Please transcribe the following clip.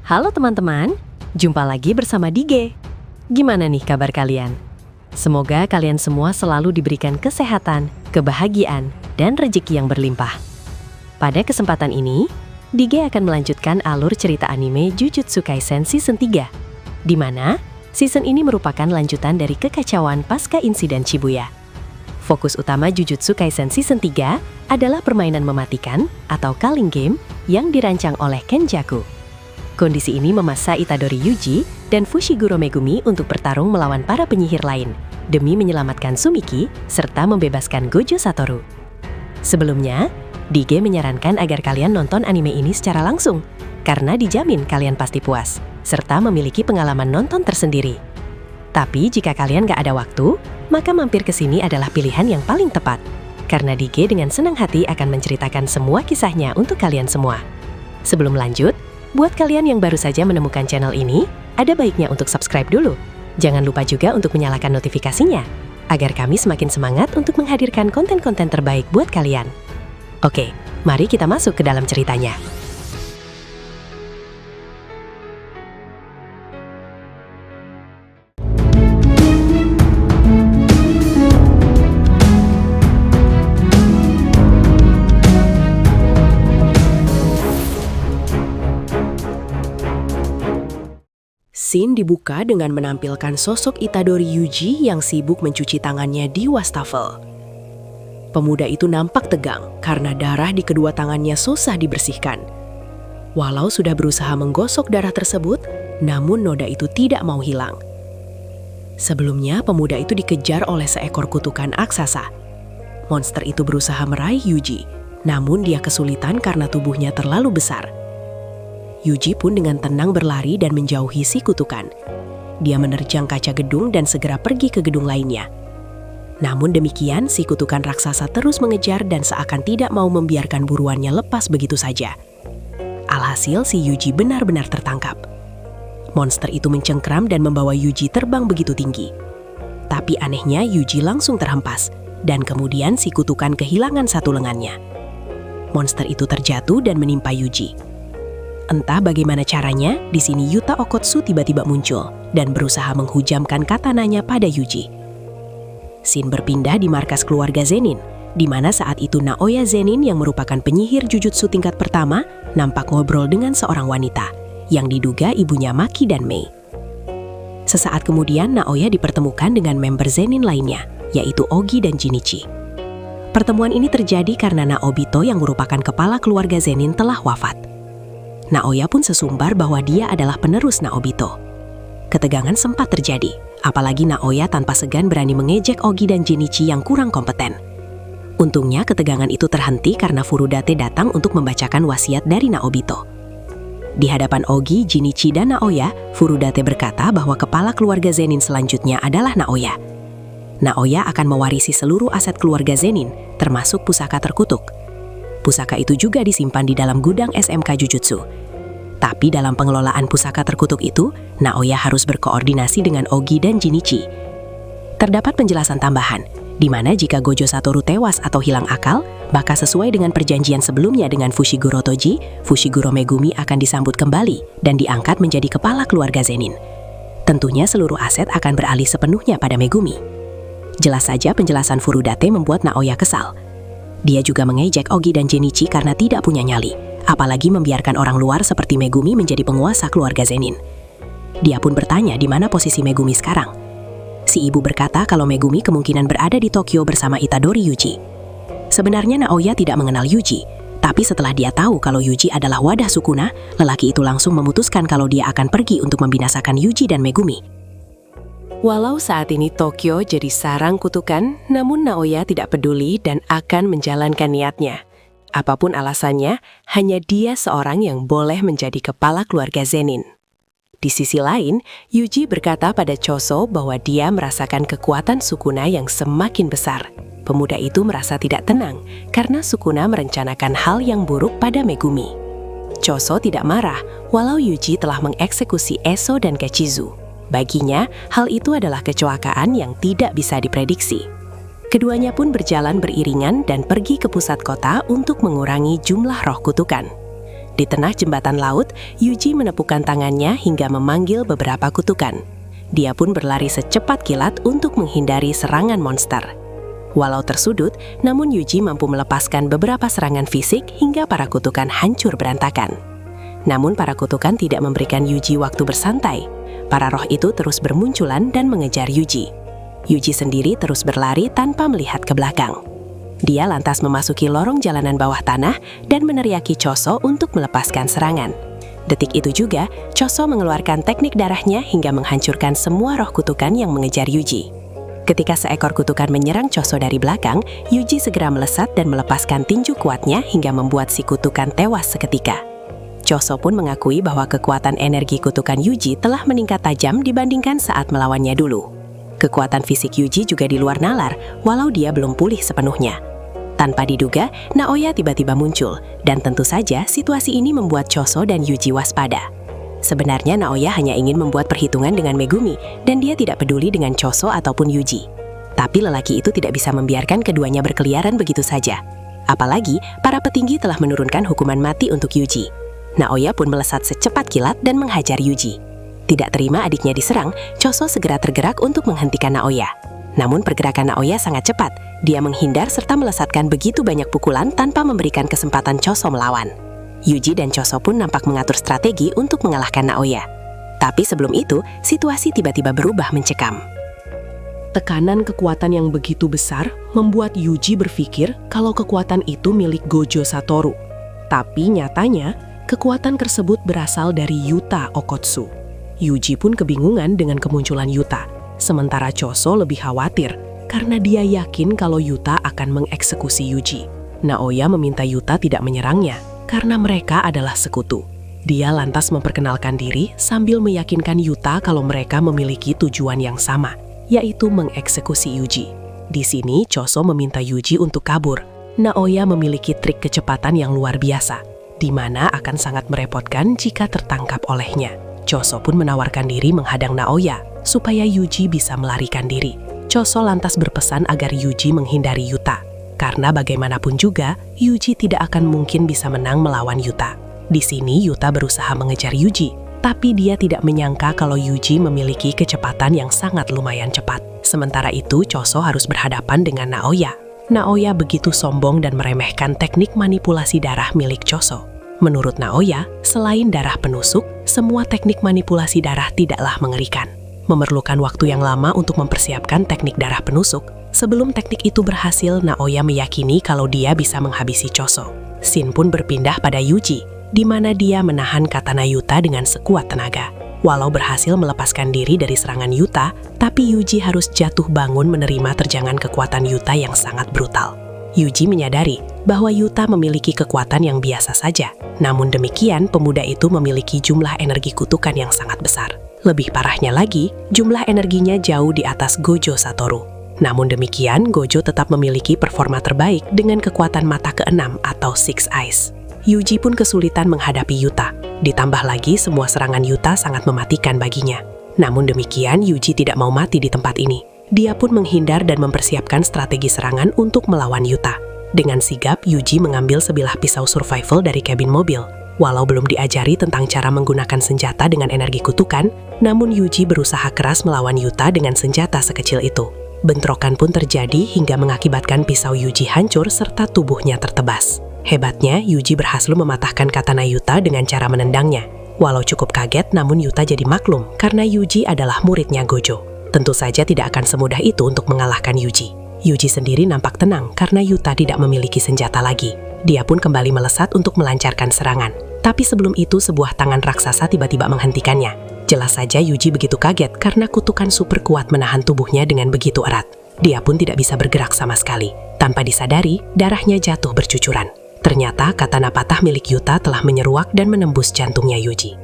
Halo teman-teman, jumpa lagi bersama Dige. Gimana nih kabar kalian? Semoga kalian semua selalu diberikan kesehatan, kebahagiaan, dan rezeki yang berlimpah. Pada kesempatan ini, Dige akan melanjutkan alur cerita anime Jujutsu Kaisen Season 3, di mana season ini merupakan lanjutan dari kekacauan pasca insiden Shibuya. Fokus utama Jujutsu Kaisen Season 3 adalah permainan mematikan atau Culling Game yang dirancang oleh Kenjaku. Kondisi ini memaksa Itadori Yuji dan Fushiguro Megumi untuk bertarung melawan para penyihir lain demi menyelamatkan Sumiki serta membebaskan Gojo Satoru. Sebelumnya, Dige menyarankan agar kalian nonton anime ini secara langsung karena dijamin kalian pasti puas serta memiliki pengalaman nonton tersendiri. Tapi jika kalian gak ada waktu, maka mampir ke sini adalah pilihan yang paling tepat karena Dige dengan senang hati akan menceritakan semua kisahnya untuk kalian semua. Sebelum lanjut, buat kalian yang baru saja menemukan channel ini, ada baiknya untuk subscribe dulu. Jangan lupa juga untuk menyalakan notifikasinya, agar kami semakin semangat untuk menghadirkan konten-konten terbaik buat kalian. Oke, mari kita masuk ke dalam ceritanya. Scene dibuka dengan menampilkan sosok Itadori Yuji yang sibuk mencuci tangannya di wastafel. Pemuda itu nampak tegang karena darah di kedua tangannya susah dibersihkan. Walau sudah berusaha menggosok darah tersebut, namun noda itu tidak mau hilang. Sebelumnya, pemuda itu dikejar oleh seekor kutukan aksasa. Monster itu berusaha meraih Yuji, namun dia kesulitan karena tubuhnya terlalu besar. Yuji pun dengan tenang berlari dan menjauhi si kutukan. Dia menerjang kaca gedung dan segera pergi ke gedung lainnya. Namun demikian, si kutukan raksasa terus mengejar dan seakan tidak mau membiarkan buruannya lepas begitu saja. Alhasil, si Yuji benar-benar tertangkap. Monster itu mencengkram dan membawa Yuji terbang begitu tinggi. Tapi anehnya, Yuji langsung terhempas, dan kemudian si kutukan kehilangan satu lengannya. Monster itu terjatuh dan menimpa Yuji. Entah bagaimana caranya, di sini Yuta Okkotsu tiba-tiba muncul dan berusaha menghujamkan katananya pada Yuji. Scene berpindah di markas keluarga Zenin, di mana saat itu Naoya Zenin yang merupakan penyihir jujutsu tingkat pertama nampak ngobrol dengan seorang wanita yang diduga ibunya Maki dan Mei. Sesaat kemudian Naoya dipertemukan dengan member Zenin lainnya, yaitu Ogi dan Jinichi. Pertemuan ini terjadi karena Naobito yang merupakan kepala keluarga Zenin telah wafat. Naoya pun sesumbar bahwa dia adalah penerus Naobito. Ketegangan sempat terjadi, apalagi Naoya tanpa segan berani mengejek Ogi dan Jinichi yang kurang kompeten. Untungnya ketegangan itu terhenti karena Furudate datang untuk membacakan wasiat dari Naobito. Di hadapan Ogi, Jinichi, dan Naoya, Furudate berkata bahwa kepala keluarga Zenin selanjutnya adalah Naoya. Naoya akan mewarisi seluruh aset keluarga Zenin, termasuk pusaka terkutuk. Pusaka itu juga disimpan di dalam gudang SMK Jujutsu. Tapi dalam pengelolaan pusaka terkutuk itu, Naoya harus berkoordinasi dengan Ogi dan Jinichi. Terdapat penjelasan tambahan, di mana jika Gojo Satoru tewas atau hilang akal, maka sesuai dengan perjanjian sebelumnya dengan Fushiguro Toji, Fushiguro Megumi akan disambut kembali dan diangkat menjadi kepala keluarga Zenin. Tentunya seluruh aset akan beralih sepenuhnya pada Megumi. Jelas saja penjelasan Furudate membuat Naoya kesal. Dia juga mengejek Ogi dan Jinichi karena tidak punya nyali, apalagi membiarkan orang luar seperti Megumi menjadi penguasa keluarga Zenin. Dia pun bertanya di mana posisi Megumi sekarang. Si ibu berkata kalau Megumi kemungkinan berada di Tokyo bersama Itadori Yuji. Sebenarnya Naoya tidak mengenal Yuji, tapi setelah dia tahu kalau Yuji adalah wadah Sukuna, lelaki itu langsung memutuskan kalau dia akan pergi untuk membinasakan Yuji dan Megumi. Walau saat ini Tokyo jadi sarang kutukan, namun Naoya tidak peduli dan akan menjalankan niatnya. Apapun alasannya, hanya dia seorang yang boleh menjadi kepala keluarga Zenin. Di sisi lain, Yuji berkata pada Choso bahwa dia merasakan kekuatan Sukuna yang semakin besar. Pemuda itu merasa tidak tenang karena Sukuna merencanakan hal yang buruk pada Megumi. Choso tidak marah walau Yuji telah mengeksekusi Eso dan Gachizu. Baginya, hal itu adalah kecelakaan yang tidak bisa diprediksi. Keduanya pun berjalan beriringan dan pergi ke pusat kota untuk mengurangi jumlah roh kutukan. Di tengah jembatan laut, Yuji menepukkan tangannya hingga memanggil beberapa kutukan. Dia pun berlari secepat kilat untuk menghindari serangan monster. Walau tersudut, namun Yuji mampu melepaskan beberapa serangan fisik hingga para kutukan hancur berantakan. Namun para kutukan tidak memberikan Yuji waktu bersantai. Para roh itu terus bermunculan dan mengejar Yuji. Yuji sendiri terus berlari tanpa melihat ke belakang. Dia lantas memasuki lorong jalanan bawah tanah dan meneriaki Choso untuk melepaskan serangan. Detik itu juga, Choso mengeluarkan teknik darahnya hingga menghancurkan semua roh kutukan yang mengejar Yuji. Ketika seekor kutukan menyerang Choso dari belakang, Yuji segera melesat dan melepaskan tinju kuatnya hingga membuat si kutukan tewas seketika. Choso pun mengakui bahwa kekuatan energi kutukan Yuji telah meningkat tajam dibandingkan saat melawannya dulu. Kekuatan fisik Yuji juga di luar nalar, walau dia belum pulih sepenuhnya. Tanpa diduga, Naoya tiba-tiba muncul, dan tentu saja situasi ini membuat Choso dan Yuji waspada. Sebenarnya Naoya hanya ingin membuat perhitungan dengan Megumi, dan dia tidak peduli dengan Choso ataupun Yuji. Tapi lelaki itu tidak bisa membiarkan keduanya berkeliaran begitu saja. Apalagi, para petinggi telah menurunkan hukuman mati untuk Yuji. Naoya pun melesat secepat kilat dan menghajar Yuji. Tidak terima adiknya diserang, Choso segera tergerak untuk menghentikan Naoya. Namun pergerakan Naoya sangat cepat. Dia menghindar serta melesatkan begitu banyak pukulan tanpa memberikan kesempatan Choso melawan. Yuji dan Choso pun nampak mengatur strategi untuk mengalahkan Naoya. Tapi sebelum itu, situasi tiba-tiba berubah mencekam. Tekanan kekuatan yang begitu besar membuat Yuji berpikir kalau kekuatan itu milik Gojo Satoru. Tapi nyatanya, kekuatan tersebut berasal dari Yuta Okkotsu. Yuji pun kebingungan dengan kemunculan Yuta. Sementara Choso lebih khawatir karena dia yakin kalau Yuta akan mengeksekusi Yuji. Naoya meminta Yuta tidak menyerangnya karena mereka adalah sekutu. Dia lantas memperkenalkan diri sambil meyakinkan Yuta kalau mereka memiliki tujuan yang sama, yaitu mengeksekusi Yuji. Di sini Choso meminta Yuji untuk kabur. Naoya memiliki trik kecepatan yang luar biasa, di mana akan sangat merepotkan jika tertangkap olehnya. Choso pun menawarkan diri menghadang Naoya supaya Yuji bisa melarikan diri. Choso lantas berpesan agar Yuji menghindari Yuta, karena bagaimanapun juga, Yuji tidak akan mungkin bisa menang melawan Yuta. Di sini Yuta berusaha mengejar Yuji, tapi dia tidak menyangka kalau Yuji memiliki kecepatan yang sangat lumayan cepat. Sementara itu, Choso harus berhadapan dengan Naoya. Naoya begitu sombong dan meremehkan teknik manipulasi darah milik Choso. Menurut Naoya, selain darah penusuk, semua teknik manipulasi darah tidaklah mengerikan. Memerlukan waktu yang lama untuk mempersiapkan teknik darah penusuk. Sebelum teknik itu berhasil, Naoya meyakini kalau dia bisa menghabisi Choso. Shin pun berpindah pada Yuji, di mana dia menahan katana Yuta dengan sekuat tenaga. Walau berhasil melepaskan diri dari serangan Yuta, tapi Yuji harus jatuh bangun menerima terjangan kekuatan Yuta yang sangat brutal. Yuji menyadari bahwa Yuta memiliki kekuatan yang biasa saja. Namun demikian, pemuda itu memiliki jumlah energi kutukan yang sangat besar. Lebih parahnya lagi, jumlah energinya jauh di atas Gojo Satoru. Namun demikian, Gojo tetap memiliki performa terbaik dengan kekuatan mata ke-6 atau Six Eyes. Yuji pun kesulitan menghadapi Yuta. Ditambah lagi, semua serangan Yuta sangat mematikan baginya. Namun demikian, Yuji tidak mau mati di tempat ini. Dia pun menghindar dan mempersiapkan strategi serangan untuk melawan Yuta. Dengan sigap, Yuji mengambil sebilah pisau survival dari kabin mobil. Walau belum diajari tentang cara menggunakan senjata dengan energi kutukan, namun Yuji berusaha keras melawan Yuta dengan senjata sekecil itu. Bentrokan pun terjadi hingga mengakibatkan pisau Yuji hancur serta tubuhnya tertebas. Hebatnya, Yuji berhasil mematahkan katana Yuta dengan cara menendangnya. Walau cukup kaget, namun Yuta jadi maklum karena Yuji adalah muridnya Gojo. Tentu saja tidak akan semudah itu untuk mengalahkan Yuji. Yuji sendiri nampak tenang karena Yuta tidak memiliki senjata lagi. Dia pun kembali melesat untuk melancarkan serangan. Tapi sebelum itu, sebuah tangan raksasa tiba-tiba menghentikannya. Jelas saja Yuji begitu kaget karena kutukan super kuat menahan tubuhnya dengan begitu erat. Dia pun tidak bisa bergerak sama sekali. Tanpa disadari, darahnya jatuh bercucuran. Ternyata katana patah milik Yuta telah menyeruak dan menembus jantungnya Yuji.